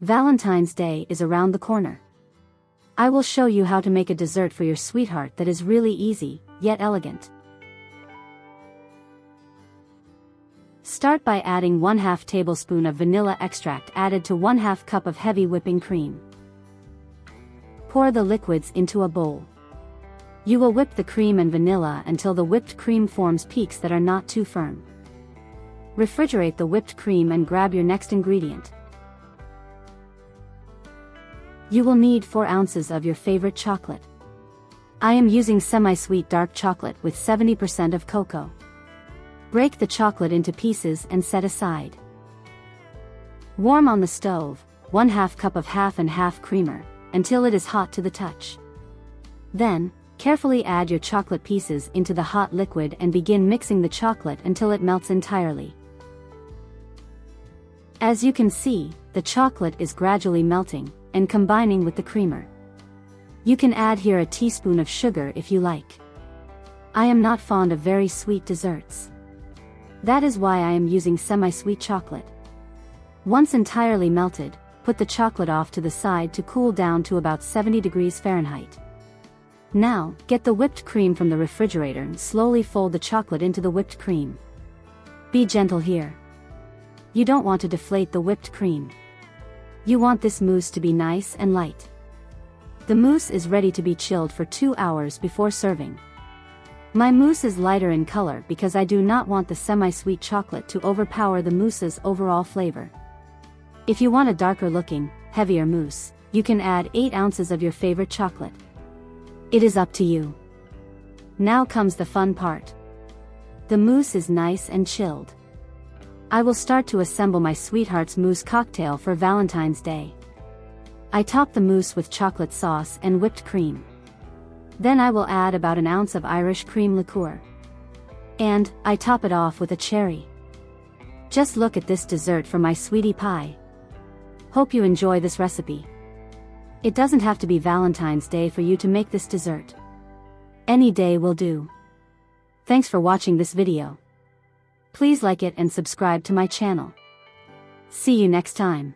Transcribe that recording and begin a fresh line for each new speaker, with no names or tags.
Valentine's Day is around the corner. I will show you how to make a dessert for your sweetheart that is really easy, yet elegant. Start by adding 1/2 tablespoon of vanilla extract added to 1/2 cup of heavy whipping cream. Pour the liquids into a bowl. You will whip the cream and vanilla until the whipped cream forms peaks that are not too firm. Refrigerate the whipped cream and grab your next ingredient. You will need 4 ounces of your favorite chocolate. I am using semi-sweet dark chocolate with 70% of cocoa. Break the chocolate into pieces and set aside. Warm on the stove, 1/2 cup of half and half creamer, until it is hot to the touch. Then, carefully add your chocolate pieces into the hot liquid and begin mixing the chocolate until it melts entirely. As you can see, the chocolate is gradually melting and combining with the creamer. You can add here a teaspoon of sugar if you like. I am not fond of very sweet desserts. That is why I am using semi-sweet chocolate. Once entirely melted, put the chocolate off to the side to cool down to about 70 degrees Fahrenheit. Now, get the whipped cream from the refrigerator and slowly fold the chocolate into the whipped cream. Be gentle here. You don't want to deflate the whipped cream. You want this mousse to be nice and light. The mousse is ready to be chilled for 2 hours before serving. My mousse is lighter in color because I do not want the semi-sweet chocolate to overpower the mousse's overall flavor. If you want a darker looking, heavier mousse, you can add 8 ounces of your favorite chocolate. It is up to you. Now comes the fun part. The mousse is nice and chilled. I will start to assemble my sweetheart's mousse cocktail for Valentine's Day. I top the mousse with chocolate sauce and whipped cream. Then I will add about 1 ounce of Irish cream liqueur. And, I top it off with a cherry. Just look at this dessert for my sweetie pie. Hope you enjoy this recipe. It doesn't have to be Valentine's Day for you to make this dessert. Any day will do. Thanks for watching this video. Please like it and subscribe to my channel. See you next time.